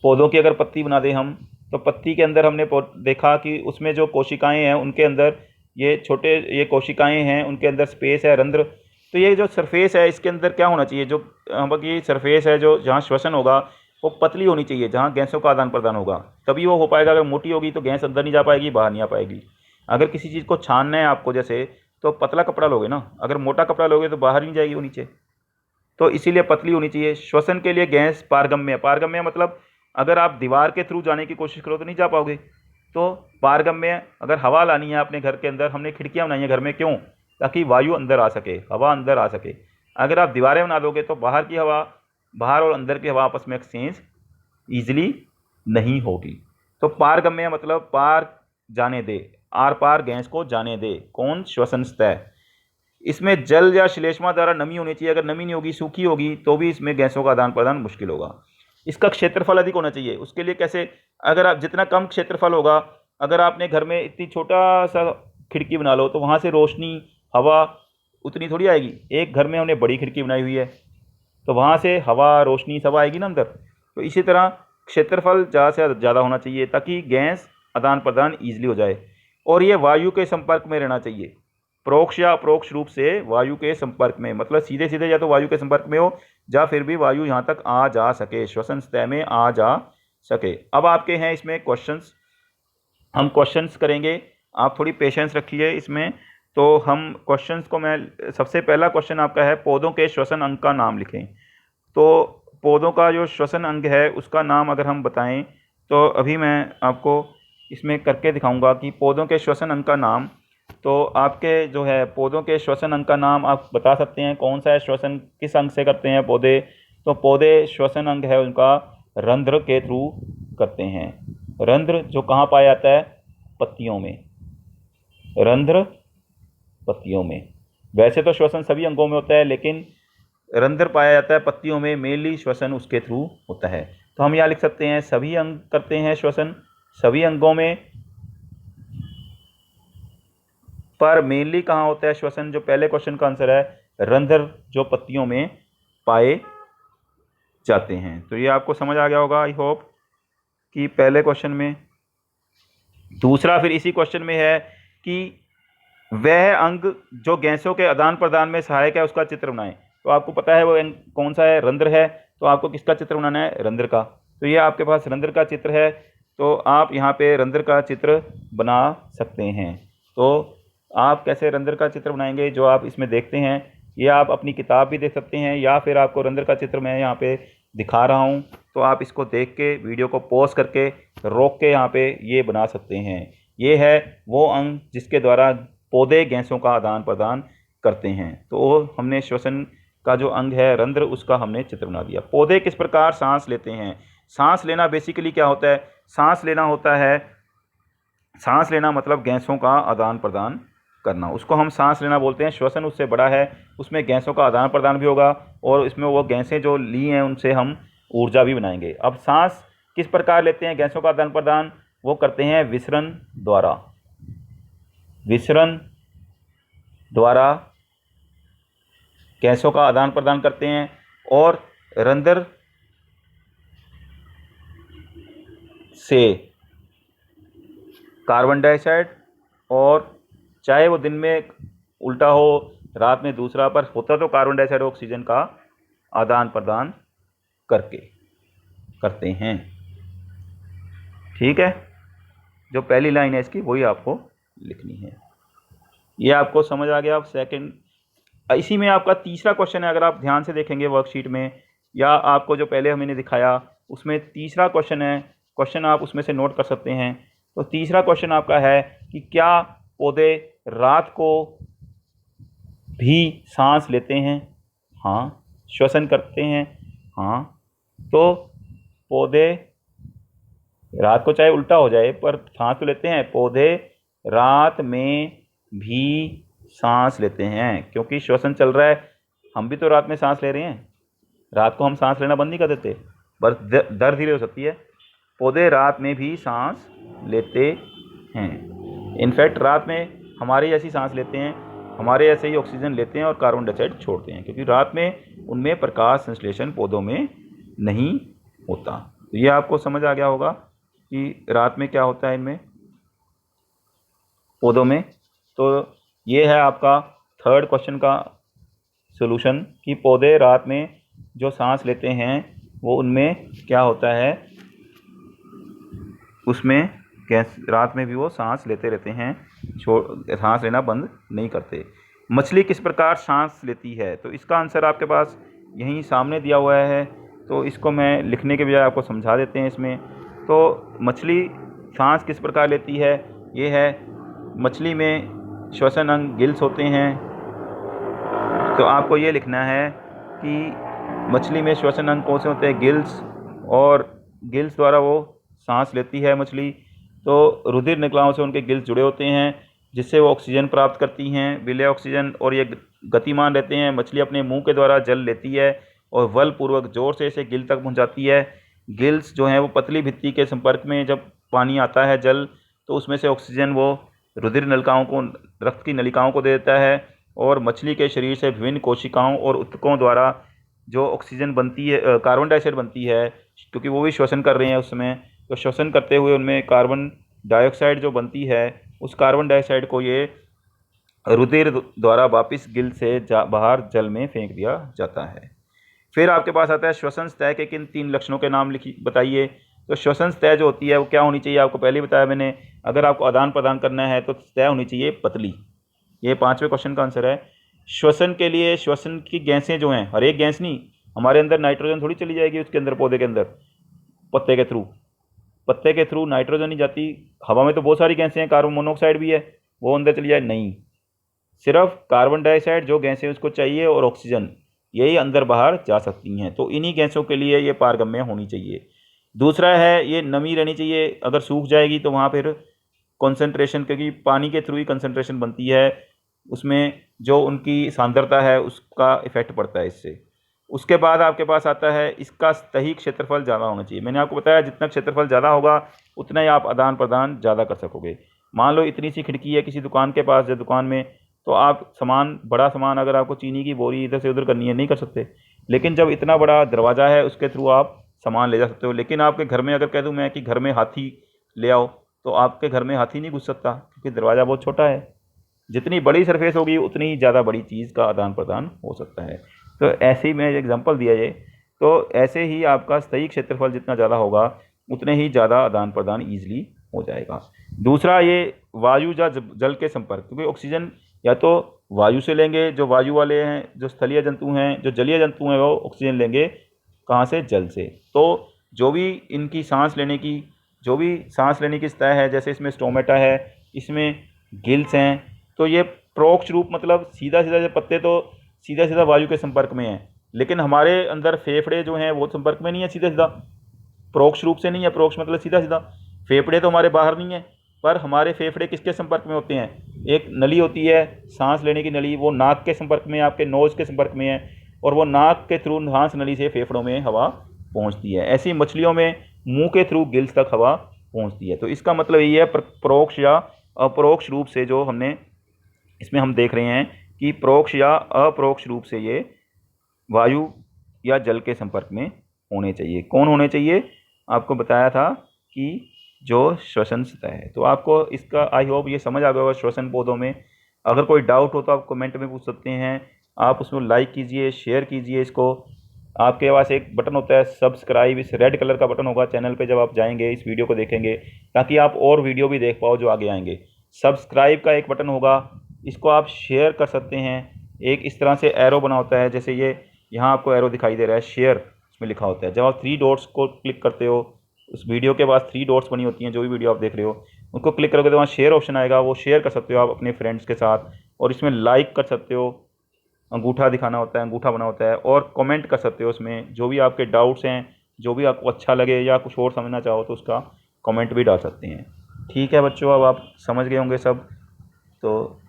पौधों की अगर पत्ती बना दें हम, तो पत्ती के अंदर हमने देखा कि उसमें जो कोशिकाएं हैं उनके अंदर ये छोटे ये कोशिकाएं हैं, उनके अंदर स्पेस है, रंध्र। तो ये जो सरफेस है इसके अंदर क्या होना चाहिए, जो ये सरफेस है जो जहाँ श्वसन होगा वो पतली होनी चाहिए, जहाँ गैसों का आदान प्रदान होगा, तभी वो हो पाएगा। अगर मोटी होगी तो गैस अंदर नहीं जा पाएगी, बाहर नहीं आ पाएगी। अगर किसी चीज़ को छानना है आपको जैसे, तो पतला कपड़ा लोगे ना, अगर मोटा कपड़ा लोगे तो बाहर नहीं जाएगी वो नीचे, तो इसीलिए पतली होनी चाहिए। श्वसन के लिए गैस पारगम्य, पारगम्य मतलब अगर आप दीवार के थ्रू जाने की कोशिश करो तो नहीं जा पाओगे। तो पारगम्य, अगर हवा लानी है अपने घर के अंदर, हमने खिड़कियाँ बनाई हैं घर में, क्यों? ताकि वायु अंदर आ सके, हवा अंदर आ सके। अगर आप दीवारें बना दोगे तो बाहर की हवा, बाहर और अंदर की हवा आपस में एक्सचेंज ईजिली नहीं होगी। तो पारगम्य मतलब पार जाने दे, आर पार गैस को जाने दे। कौन? श्वसन सतह। इसमें जल या श्लेष्मा द्वारा नमी होनी चाहिए। अगर नमी नहीं होगी, सूखी होगी, तो भी इसमें गैसों का आदान प्रदान मुश्किल होगा। इसका क्षेत्रफल अधिक होना चाहिए। उसके लिए कैसे? अगर आप जितना कम क्षेत्रफल होगा, अगर आपने घर में इतनी छोटा सा खिड़की बना लो तो वहाँ से रोशनी, हवा उतनी थोड़ी आएगी। एक घर में हमने बड़ी खिड़की बनाई हुई है तो वहाँ से हवा, रोशनी सब आएगी ना अंदर। तो इसी तरह क्षेत्रफल ज़्यादा से ज़्यादा होना चाहिए ताकि गैस आदान प्रदान ईजिली हो जाए। और ये वायु के संपर्क में रहना चाहिए, परोक्ष या अप्रोक्ष रूप से वायु के संपर्क में, मतलब सीधे सीधे या तो वायु के संपर्क में हो या फिर भी वायु यहाँ तक आ जा सके, श्वसन सतह में आ जा सके। अब आपके हैं इसमें क्वेश्चंस, हम क्वेश्चंस करेंगे, आप थोड़ी पेशेंस रखिए इसमें। तो हम क्वेश्चंस को, मैं सबसे पहला क्वेश्चन आपका है, पौधों के श्वसन अंग का नाम लिखें। तो पौधों का जो श्वसन अंग है उसका नाम अगर हम बताएं तो अभी मैं आपको इसमें करके दिखाऊंगा कि पौधों के श्वसन अंग का नाम। तो आपके जो है पौधों के श्वसन अंग का नाम आप बता सकते हैं कौन सा है, श्वसन किस अंग से करते हैं पौधे? तो पौधे श्वसन अंग है उनका रंध्र के थ्रू करते हैं। रंध्र जो कहाँ पाया जाता है? पत्तियों में। रंध्र पत्तियों में। वैसे तो श्वसन सभी अंगों में होता है, लेकिन रंध्र पाया जाता है पत्तियों में, मेनली श्वसन उसके थ्रू होता है। तो हम यहाँ लिख सकते हैं सभी अंग करते हैं श्वसन, सभी अंगों में, पर मेनली कहाँ होता है श्वसन? जो पहले क्वेश्चन का आंसर है, रंध्र जो पत्तियों में पाए जाते हैं। तो ये आपको समझ आ गया होगा, आई होप, कि पहले क्वेश्चन में। दूसरा फिर इसी क्वेश्चन में है कि वह अंग जो गैसों के आदान प्रदान में सहायक है उसका चित्र बनाएं। तो आपको पता है वो अंग कौन सा है? रंध्र है। तो आपको किसका चित्र बनाना है? रंध्र का। तो ये आपके पास रंध्र का चित्र है, तो आप यहाँ पे रंध्र का चित्र बना सकते हैं। तो आप कैसे रंध्र का चित्र बनाएंगे, जो आप इसमें देखते हैं, ये आप अपनी किताब भी देख सकते हैं, या फिर आपको रंध्र का चित्र मैं यहाँ पे दिखा रहा हूँ, तो आप इसको देख के वीडियो को पॉज करके रोक के यहाँ पे ये बना सकते हैं। ये है वो अंग जिसके द्वारा पौधे गैसों का आदान प्रदान करते हैं। तो हमने श्वसन का जो अंग है रंध्र, उसका हमने चित्र बना दिया। पौधे किस प्रकार सांस लेते हैं? सांस लेना बेसिकली क्या होता है? सांस लेना होता है, सांस लेना मतलब गैसों का आदान प्रदान करना, उसको हम सांस लेना बोलते हैं। श्वसन उससे बड़ा है, उसमें गैसों का आदान प्रदान भी होगा, और इसमें वो गैसें जो ली हैं उनसे हम ऊर्जा भी बनाएंगे। अब सांस किस प्रकार लेते हैं गैसों का आदान प्रदान? वो करते हैं विसरण द्वारा। विसरण द्वारा गैसों का आदान प्रदान करते हैं, और रंध्र से कार्बन डाइऑक्साइड, और चाहे वो दिन में उल्टा हो, रात में दूसरा, पर होता तो कार्बन डाइऑक्साइड और ऑक्सीजन का आदान प्रदान करके करते हैं। ठीक है, जो पहली लाइन है इसकी वही आपको लिखनी है। ये आपको समझ आ गया। अब सेकंड, इसी में आपका तीसरा क्वेश्चन है, अगर आप ध्यान से देखेंगे वर्कशीट में, या आपको जो पहले हमने दिखाया उसमें तीसरा क्वेश्चन है, क्वेश्चन आप उसमें से नोट कर सकते हैं। तो तीसरा क्वेश्चन आपका है कि क्या पौधे रात को भी सांस लेते हैं? हाँ। श्वसन करते हैं? हाँ। तो पौधे रात को चाहे उल्टा हो जाए पर सांस तो लेते हैं। पौधे रात में भी सांस लेते हैं क्योंकि श्वसन चल रहा है। हम भी तो रात में सांस ले रहे हैं। रात को हम सांस लेना बंद नहीं कर देते, बस दर धीरे हो सकती है। पौधे रात में भी सांस लेते हैं। इनफैक्ट रात में हमारे जैसी सांस लेते हैं, हमारे ऐसे ही ऑक्सीजन लेते हैं और कार्बन डाइऑक्साइड छोड़ते हैं, क्योंकि रात में उनमें प्रकाश संश्लेषण पौधों में नहीं होता। तो ये आपको समझ आ गया होगा कि रात में क्या होता है इनमें पौधों में। तो ये है आपका थर्ड क्वेश्चन का सॉल्यूशन कि पौधे रात में जो सांस लेते हैं वो उनमें क्या होता है, उसमें गैस रात में भी वो सांस लेते रहते हैं, सांस लेना बंद नहीं करते। मछली किस प्रकार सांस लेती है? तो इसका आंसर आपके पास यहीं सामने दिया हुआ है, तो इसको मैं लिखने के बजाय आपको समझा देते हैं इसमें। तो मछली सांस किस प्रकार लेती है, ये है मछली में श्वसन अंग गिल्स होते हैं। तो आपको ये लिखना है कि मछली में श्वसन अंग कौन से होते हैं? गिल्स, और गिल्स द्वारा वो सांस लेती है मछली। तो रुधिर निकलाओं से उनके गिल्स जुड़े होते हैं जिससे वो ऑक्सीजन प्राप्त करती हैं, विलेय ऑक्सीजन, और ये गतिमान रहते हैं। मछली अपने मुंह के द्वारा जल लेती है और बलपूर्वक जोर से इसे गिल तक पहुंचाती है। गिल्स जो हैं वो पतली भित्ति के संपर्क में जब पानी आता है जल, तो उसमें से ऑक्सीजन वो रुधिर नलिकाओं को, रक्त की नलिकाओं को दे देता है, और मछली के शरीर से विभिन्न कोशिकाओं और ऊतकों द्वारा जो ऑक्सीजन बनती है, कार्बन डाइऑक्साइड बनती है, क्योंकि वो भी श्वसन कर रहे हैं उस समय, तो श्वसन करते हुए उनमें कार्बन डाइऑक्साइड जो बनती है, उस कार्बन डाइऑक्साइड को ये रुधिर द्वारा वापस गिल से बाहर जल में फेंक दिया जाता है। फिर आपके पास आता है श्वसन सतह के किन 3 लक्षणों के नाम बताइए। तो श्वसन सतह जो होती है वो क्या होनी चाहिए, आपको पहले ही बताया मैंने। अगर आपको आदान प्रदान करना है तो सतह होनी चाहिए पतली। ये 5वें क्वेश्चन का आंसर है। श्वसन के लिए श्वसन की गैसें जो हैं, हर एक गैस नहीं, हमारे अंदर नाइट्रोजन थोड़ी चली जाएगी उसके अंदर, पौधे के अंदर पत्ते के थ्रू नाइट्रोजन नहीं जाती। हवा में तो बहुत सारी गैसें हैं, कार्बन मोनोऑक्साइड भी है, वो अंदर चली जाए नहीं। सिर्फ कार्बन डाइऑक्साइड जो गैसें उसको चाहिए और ऑक्सीजन, यही अंदर बाहर जा सकती हैं। तो इन्हीं गैसों के लिए ये पारगम्य होनी चाहिए। दूसरा है ये नमी रहनी चाहिए। अगर सूख जाएगी तो वहाँ फिर कॉन्सेंट्रेशन, क्योंकि पानी के थ्रू ही कंसंट्रेशन बनती है, उसमें जो उनकी सांद्रता है उसका इफेक्ट पड़ता है इससे। उसके बाद आपके पास आता है इसका सतही क्षेत्रफल ज़्यादा होना चाहिए। मैंने आपको बताया जितना क्षेत्रफल ज़्यादा होगा उतना ही आप आदान प्रदान ज़्यादा कर सकोगे। मान लो इतनी सी खिड़की है किसी दुकान के पास या दुकान में, तो आप सामान, बड़ा सामान अगर आपको चीनी की बोरी इधर से उधर करनी है नहीं कर सकते, लेकिन जब इतना बड़ा दरवाज़ा है उसके थ्रू आप सामान ले जा सकते हो। लेकिन आपके घर में अगर कह दूँ मैं कि घर में हाथी ले आओ, तो आपके घर में हाथी नहीं घुस सकता क्योंकि दरवाज़ा बहुत छोटा है। जितनी बड़ी सरफेस होगी उतनी ही ज़्यादा बड़ी चीज़ का आदान प्रदान हो सकता है। तो ऐसे ही मैं एग्जांपल दिया ये, तो ऐसे ही आपका सतही क्षेत्रफल जितना ज़्यादा होगा उतने ही ज़्यादा आदान प्रदान ईजिली हो जाएगा। दूसरा ये वायु या जल के संपर्क, क्योंकि ऑक्सीजन या तो वायु से लेंगे, जो वायु वाले हैं, जो स्थलीय जंतु हैं, जो जलीय जंतु हैं वो ऑक्सीजन लेंगे कहाँ से? जल से। तो जो भी इनकी सांस लेने की सतह है, जैसे इसमें स्टोमेटा है, इसमें गिल्स हैं, तो ये परोक्ष रूप, मतलब सीधा सीधा जो पत्ते तो सीधा सीधा वायु के संपर्क में है, लेकिन हमारे अंदर फेफड़े जो हैं वो संपर्क में नहीं है सीधा सीधा, परोक्ष रूप से नहीं है। परोक्ष मतलब सीधा सीधा। फेफड़े तो हमारे बाहर नहीं है, पर हमारे फेफड़े किसके संपर्क में होते हैं? एक नली होती है सांस लेने की नली, वो नाक के संपर्क में, आपके नोज के संपर्क में है, और वो नाक के थ्रू सांस नली से फेफड़ों में हवा पहुंचती है। ऐसी मछलियों में मुंह के थ्रू गिल्स तक हवा पहुंचती है। तो इसका मतलब यही है परोक्ष या अपरोक्ष रूप से, जो हमने इसमें हम देख रहे हैं कि परोक्ष या अपरोक्ष रूप से ये वायु या जल के संपर्क में होने चाहिए। कौन होने चाहिए? आपको बताया था कि जो श्वसन सतह है। तो आपको इसका आई होप ये समझ आ गया होगा श्वसन पौधों में। अगर कोई डाउट हो तो आप कमेंट में पूछ सकते हैं। आप उसमें लाइक कीजिए, शेयर कीजिए इसको। आपके पास एक बटन होता है सब्सक्राइब, इस रेड कलर का बटन होगा चैनल पे जब आप जाएंगे, इस वीडियो को देखेंगे, ताकि आप और वीडियो भी देख पाओ जो आगे आएंगे। सब्सक्राइब का एक बटन होगा, इसको आप शेयर कर सकते हैं। एक इस तरह से एरो बना होता है, जैसे ये यहाँ आपको एरो दिखाई दे रहा है, शेयर उसमें लिखा होता है। जब आप 3 डॉट्स को क्लिक करते हो, उस वीडियो के बाद 3 डॉट्स बनी होती हैं, जो भी वीडियो आप देख रहे हो, उसको क्लिक करोगे तो वहाँ शेयर ऑप्शन आएगा, वो शेयर कर सकते हो आप अपने फ्रेंड्स के साथ। और इसमें लाइक कर सकते हो, अंगूठा दिखाना होता है, अंगूठा बना होता है। और कमेंट कर सकते हो उसमें, जो भी आपके डाउट्स हैं, जो भी आपको अच्छा लगे या कुछ और समझना चाहो तो उसका कमेंट भी डाल सकते हैं। ठीक है बच्चों, अब आप समझ गए होंगे सब। तो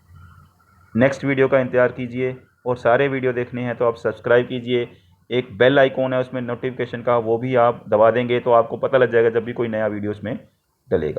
नेक्स्ट वीडियो का इंतज़ार कीजिए, और सारे वीडियो देखने हैं तो आप सब्सक्राइब कीजिए। एक बेल आइकॉन है उसमें नोटिफिकेशन का, वो भी आप दबा देंगे तो आपको पता लग जाएगा जब भी कोई नया वीडियो उसमें डलेगा।